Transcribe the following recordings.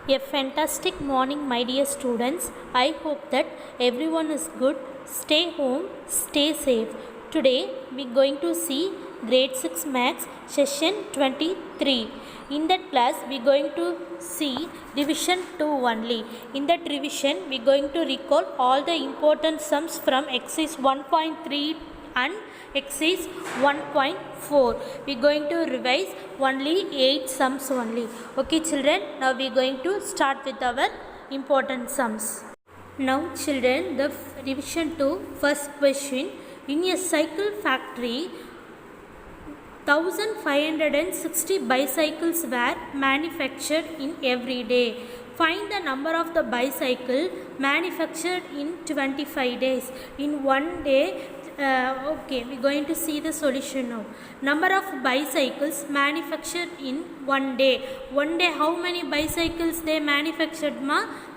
A fantastic morning, my dear students. I hope that everyone is good. Stay home, stay safe. Today we are going to see grade 6 maths session 23. In that class we are going to see revision 2 only. In that revision we are going to recall all the important sums from exercise 1.3 and exercise 1.4. We are going to revise only 8 sums only. Okay children, now we are going to start with our important sums. Now children, the revision 2 first question. In a cycle factory, 1560 bicycles were manufactured in every day. Find the number of the bicycle manufactured in 25 days. In one day, okay, we are going to see the solution now. Number of bicycles manufactured in one day. One day, how many bicycles they manufactured?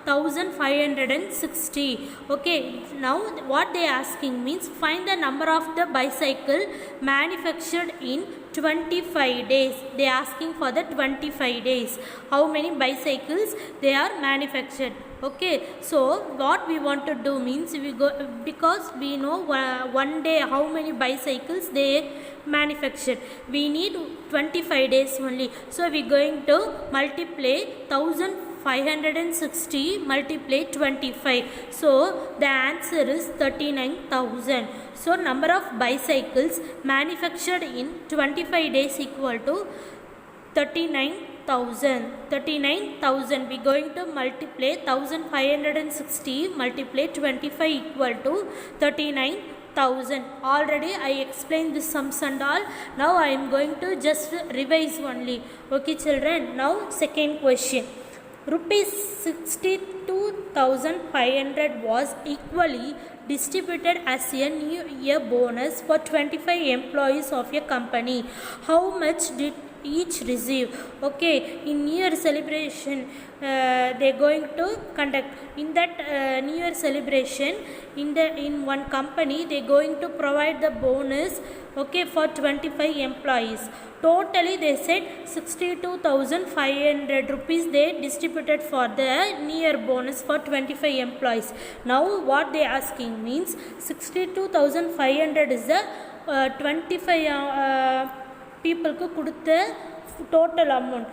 1560. Okay, now what they asking means find the number of the bicycle manufactured in 25 days. They asking for the 25 days. How many bicycles they are manufactured? Okay, so what we want to do means we go, because we know one day how many bicycles they manufactured. We need 25 days only. So we going to multiply 1560 multiply 25. So the answer is 39,000. So number of bicycles manufactured in 25 days equal to 39,000. 39,000. We going to multiply 1560 multiply 25 equal to 39,000. Already I explained this sums and all. Now I am going to just revise only. Okay children, now second question. Rupees 62,500 was equally distributed as a new year bonus for 25 employees of a company. How much did each receive? Okay, in new year celebration they are going to conduct. In that new year celebration, in one company they are going to provide the bonus, okay, for 25 employees. Totally they said 62,500 rupees they distributed for the new year bonus for 25 employees. Now what they asking means 62,500 is the 25 people ku kudutha total amount.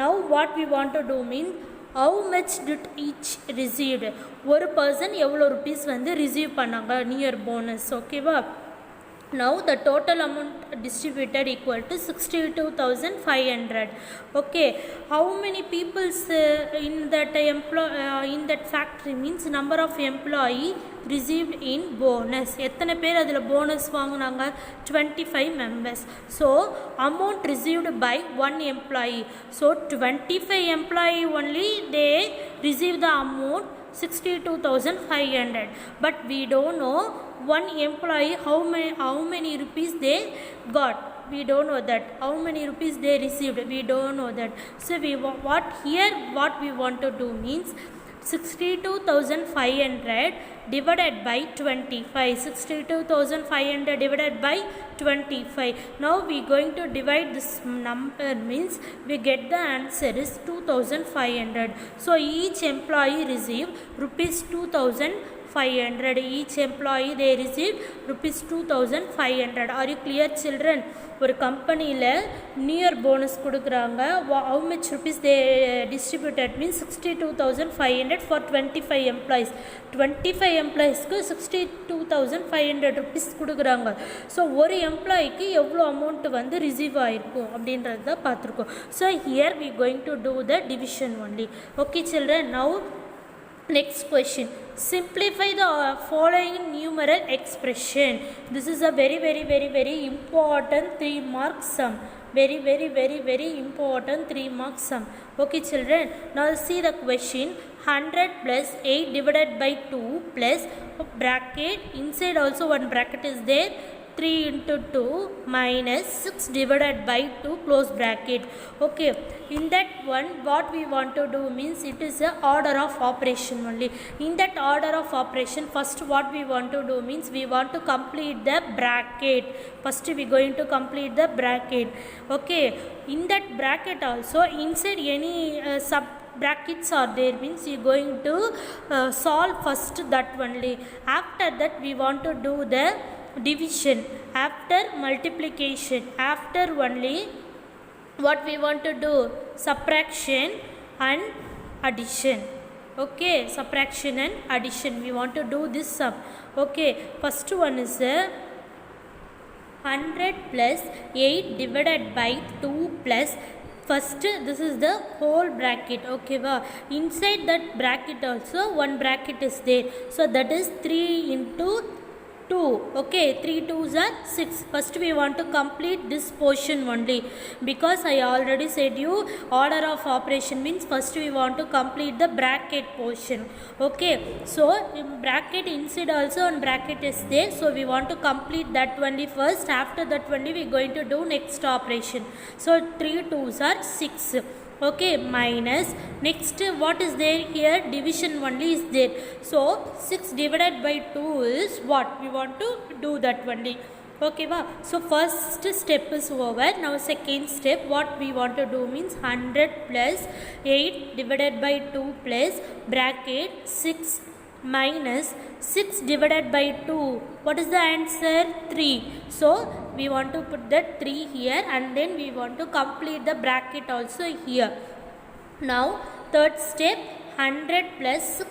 Now what we want to do means how much did each received. ஒரு person எவ்வளோ rupees வந்து receive பண்ணாங்க new year bonus. Okay வா? Now the total amount distributed equal to 62,500. Okay, how many people in that in that factory means number of employee received in bonus. எத்தனை பேர் அதில் bonus வாங்கினாங்க? 25 members. So amount received by one employee. So 25 employee only they receive the amount 62,500. But we don't know one employee how many rupees they got. We don't know that. How many rupees they received, we don't know that. So we what we want to do means 62,500 divided by 25. 62,500 divided by 25. Now we going to divide this number means we get the answer is 2,500. So each employee receive rupees 2,500. Each employee they receive rupees 2,500. Are you clear children? ஒரு கம்பெனியில் new year bonus கொடுக்குறாங்க. how much rupees they distributed means 62,500 for 25 employees. 25 employeesக்கு 62,500 rupees கொடுக்குறாங்க. So ஒரு எம்ப்ளாய்க்கு எவ்வளோ amount வந்து receive ஆகிருக்கும் அப்படின்றது தான் பார்த்துருக்கோம். So here we going to do the division only. Okay children, now next question. Simplify the following numeral expression. This is a very important 3 mark sum. Very important 3 mark sum. Okay children, now see the question. 100 plus 8 divided by 2 plus bracket, inside also one bracket is there, 3 into 2 minus 6 divided by 2 close bracket. Okay, in that one what we want to do means it is a order of operation only. In that order of operation, first what we want to do means we want to complete the bracket. First we going to complete the bracket. Okay, in that bracket also inside any sub brackets are there means you going to solve first that only. After that we want to do the division, after multiplication, after only what we want to do, subtraction and addition. Okay, subtraction and addition, we want to do this sum. Okay, first one is 100 plus 8 divided by 2 plus, first this is the whole bracket. Okay, inside that bracket also one bracket is there, so that is 3 into 2. Okay, 3 2s are 6. First we want to complete this portion only, because I already said you order of operation means first we want to complete the bracket portion. Okay, so in bracket inside also one bracket is there, so we want to complete that only first. After that only we are going to do next operation. So 3 2s are 6. Okay, minus, next what is there here, division only is there, so 6 divided by 2 is what we want to do that only. Okay, so first step is over. Now second step, what we want to do means 100 plus 8 divided by 2 plus bracket 6 minus 6 divided by 2, what is the answer, 3. So we want to put that 3 here, and then we want to complete the bracket also here. Now third step, 100 plus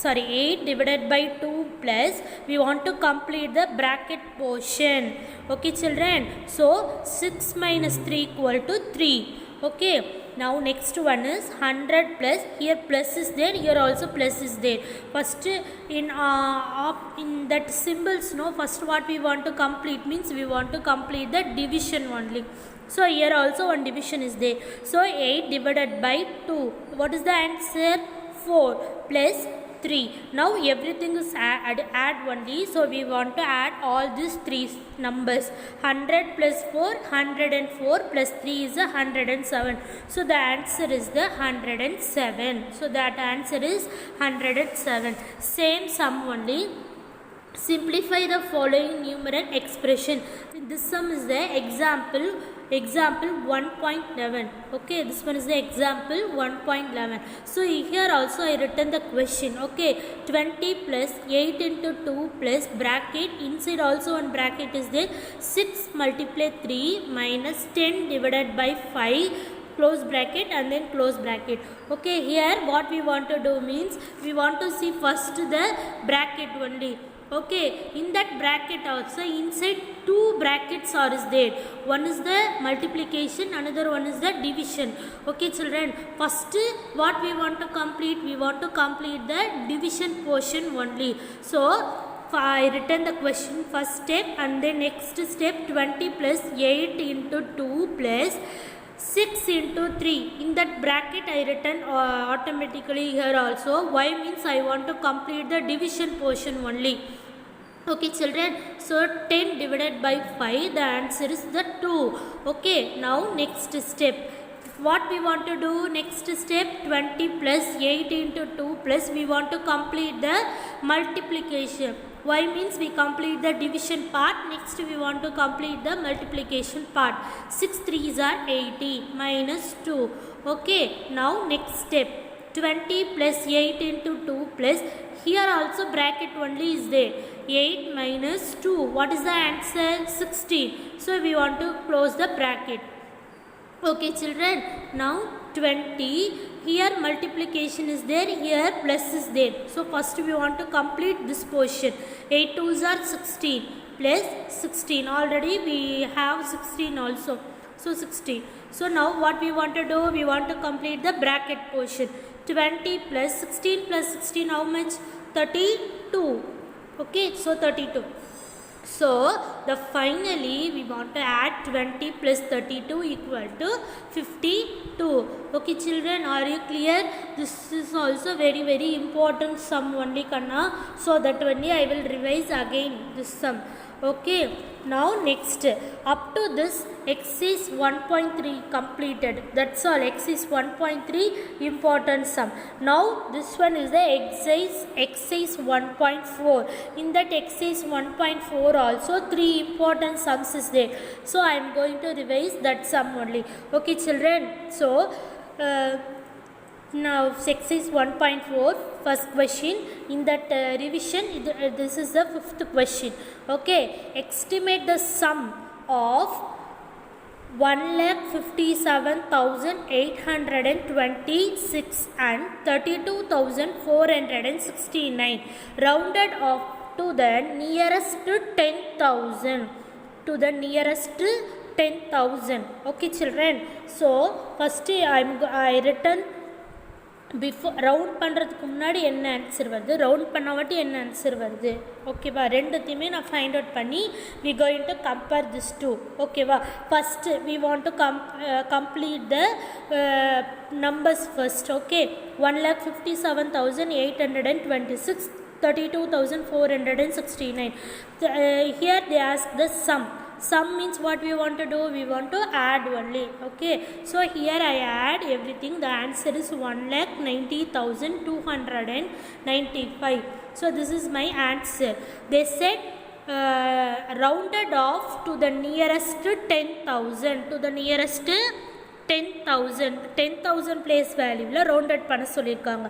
8 divided by 2 plus, we want to complete the bracket portion. Okay children, so 6 minus 3 equal to 3. Okay, now next one is 100 plus, here plus is there, here also plus is there. First in that symbols, no, first what we want to complete means we want to complete the division only. So here also one division is there, so 8 divided by 2, what is the answer, 4 plus 3. Now everything is add only, so we want to add all these three numbers. 100 plus 4, 104 plus 3 is 107. So the answer is the 107. So that answer is 107. Same sum only. Simplify the following numeral expression. This sum is the example 1.11. Okay, this one is the example 1.11. So here also I written the question. Okay, 20 plus 8 into 2 plus bracket, inside also one bracket is there, 6 multiply 3 minus 10 divided by 5, close bracket and then close bracket. Okay, here what we want to do means we want to see first the bracket only. Okay, in that bracket also inside two brackets are is there. One is the multiplication, another one is the division. Okay children, first what we want to complete? We want to complete the division portion only. So I written the question first step, and then next step 20 plus 8 into 2 plus 6 into 3. In that bracket I written automatically here also. Why means I want to complete the division portion only. Okay children, so 10 divided by 5, the answer is the 2. Okay, now next step. What we want to do, next step 20 plus 8 into 2 plus, we want to complete the multiplication. Why means we complete the division part, next we want to complete the multiplication part. 6 3s are 80 minus 2. Okay, now next step 20 plus 8 into 2 plus, here also bracket only is there, 8 minus 2, what is the answer, 16. So we want to close the bracket. Okay children, now 20, here multiplication is there, here plus is there. So first we want to complete this portion. 8 2s are 16 plus 16, already we have 16 also, so 16. So now what we want to do, we want to complete the bracket portion. 20 plus 16 plus 16, how much, 32. Okay, so 32. So the finally we want to add 20 plus 32 equal to 52. Okay children, are you clear? This is also very important sum only Kanna. So that only I will revise again this sum. Okay, now next, up to this exercise 1.3 completed. That's all, exercise 1.3 important sum. Now this one is the exercise 1.4. In that exercise 1.4 also 3 important sums is there. So I am going to revise that sum only. Okay children, so Now exercise 1.4 first question. In that revision this is the fifth question. Okay, estimate the sum of 1,57,826 and 32,469 rounded off to the nearest 10,000. To the nearest 10,000. Okay children, so first I written before round பண்ணுறதுக்கு முன்னாடி என்ன answer வருது, round பண்ணாவட்டி என்ன answer வருது. ஓகேவா, ரெண்டுத்தையுமே நான் find out பண்ணி we going to compare this two. ஓகேவா, first we want to complete the numbers first. Okay, 1,57,826, 32,469. Here they ask the sum. Sum means what we want to do, we want to add only. Okay, so here I add everything. The answer is 1,90,295. so this is my answer. They said rounded off to the nearest 10,000. to the nearest 10,000 place value la rounded பண்ண சொல்லிருக்காங்க.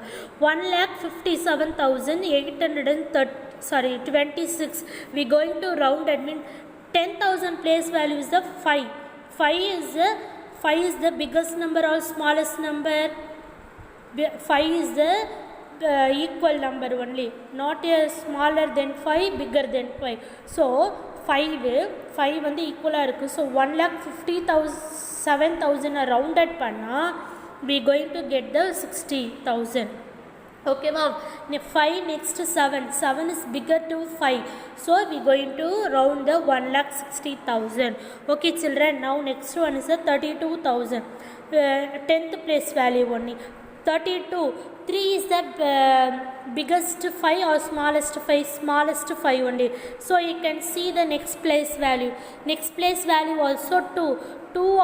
1,57,826 we going to round it, mean 10,000 place value is the 5. 5 is the biggest number or smallest number? 5 is the equal number only, not a smaller than 5, bigger than 5. So 5 வந்து ஈக்குவலாக இருக்குது. So 1,57,000 rounded பண்ணால் we going to get the 60,000. okay wow, 5 next to 7 is bigger to 5, so we going to round the 1,60,000. okay children, now next one is the 32,000, 10th place value only. 32, 3 is the biggest 5 or smallest 5? Smallest 5 only. So you can see the next place value. Next place value also 2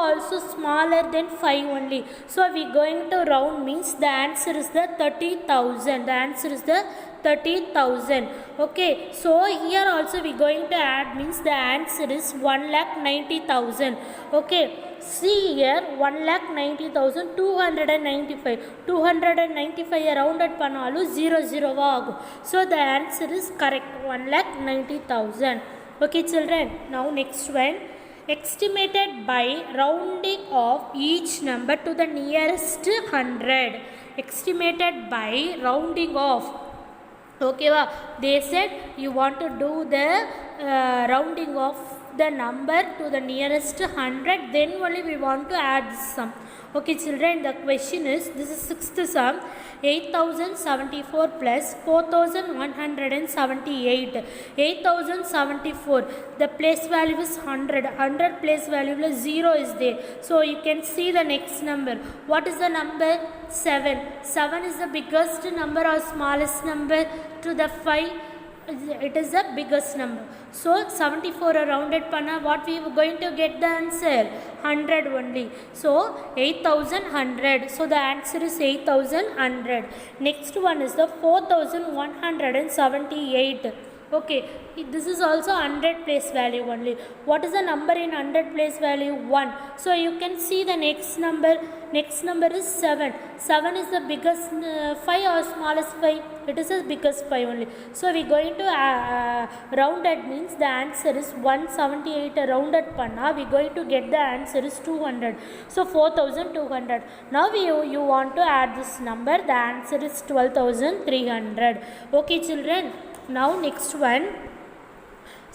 also smaller than 5 only. So we going to round, means the answer is the 30,000. The answer is the 30,000. okay, so here also we going to add, means the answer is 1,90,000. okay, see here 1,90,295. 295 rounded பண்ணாலும் 0 ஆகும். so the answer is correct, 1,90,000. okay children, now next one. Estimated by rounding of each number to the nearest 100. Estimated by rounding off. okay wow, they said you want to do the rounding of the number to the nearest 100, then only we want to add this sum. okay children, the question is, this is sixth sum, 8,074 plus 4,178. 8,074, the place value is 100 place value 0 is there, so you can see the next number. what is the number? 7 is the biggest number or smallest number? to the 5, it is the biggest number. so 74 rounded panna, what we are going to get the answer? 100 only. so 8,100, so the answer is 8,100. next one is the 4,178. okay, this is also 100 place value only. what is the number in 100 place value? 1. so you can see the next number. Next number is 7. 7 is the biggest 5 or smallest 5? It is the biggest 5 only. so we going to round it, means the answer is 178 rounded panna, we going to get the answer is 200. so 4,200. now you want to add this number, the answer is 12,300. okay children, now next one.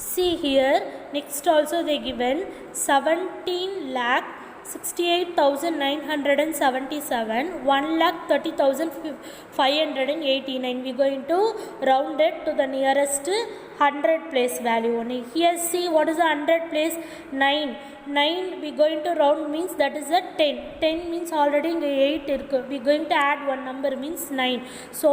see here, next also they given 17,68,977, 1,30,589. we going to round it to the nearest 100 place value only. here see, what is the 100 place? 9 we going to round, means that is a 10 means already 8 irukku, we going to add one number, means 9. so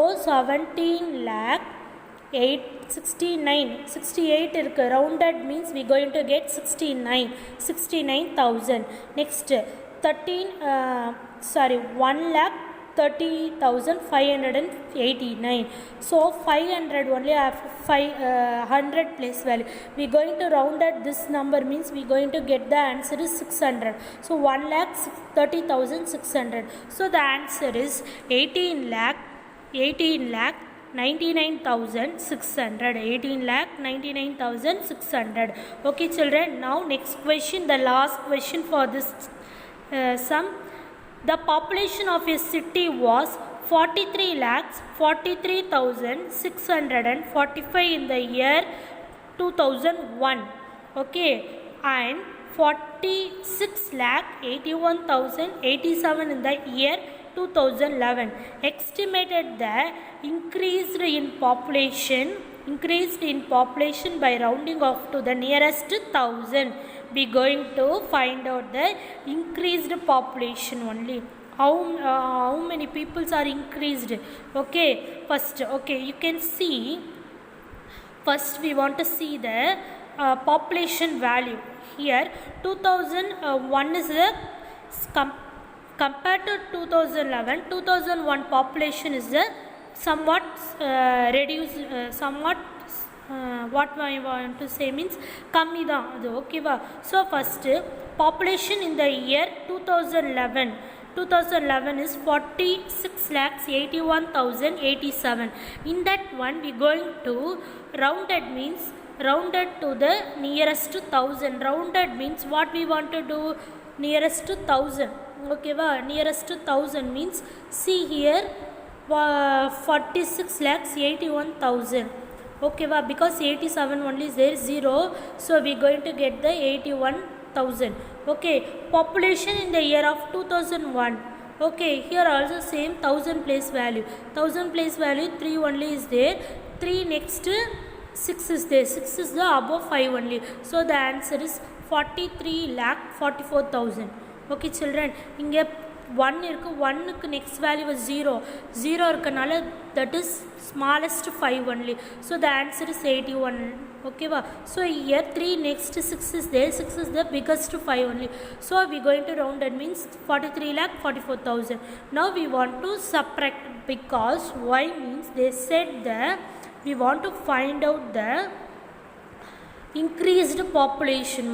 68 irukku, rounded means we going to get 69,000. next 1,30,000 30,589. So 500 only after 100 place value. We are going to round at this number means we are going to get the answer is 600. So 1,30,600. So the answer is 18,99,600. Okay children, now next question, the last question for this sum. The population of a city was 43,43,645 in the year 2001. Okay, and 46,81,087 in the year 2011. Estimated the increased in population by rounding off to the nearest 1,000. We going to find out the increased population only. How many peoples are increased? Okay, first, okay, you can see. First, we want to see the population value. Here, 2001 is the compared to 2011. 2001 population is the somewhat reduced, somewhat. What I want to say means கம்மி தான் அது, ஓகேவா? So first population in the year 2011 is 46,81,087. In that one we going to rounded means rounded to the nearest 1,000. Rounded means what we want to do, nearest to 1,000. ஓகேவா? nearest to 1,000 means see here 46,81,000. Okay, because 87 only is there, 0, so we are going to get the 81,000. Okay, population in the year of 2001. Okay, here also same 1,000 place value. 1,000 place value 3 only is there. 3 next 6 is there. 6 is the above 5 only. So the answer is 43,44,000. Okay children, inge 1 இருக்கு, 1க்கு next value was 0 இருக்கனால that is smallest 5 only. So the answer is 81. Okay va? So here 3 next 6 is there, 6 is the biggest 5 only. So we going to round that means 43,44,000. Now we want to subtract, because why means they said that we want to find out the increased population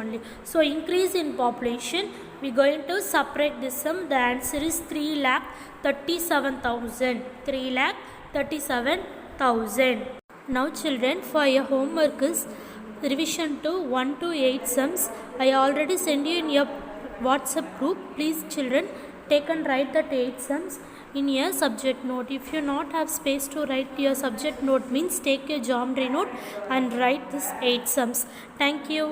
only. So increase in population, we going to separate this sum. The answer is 3,37,000. Now children, for your homework is revision to 1 to 8 sums. I already sent you in your WhatsApp group. Please children, take and write that 8 sums in your subject note. If you not have space to write your subject note means take your geometry note and write this 8 sums. Thank you.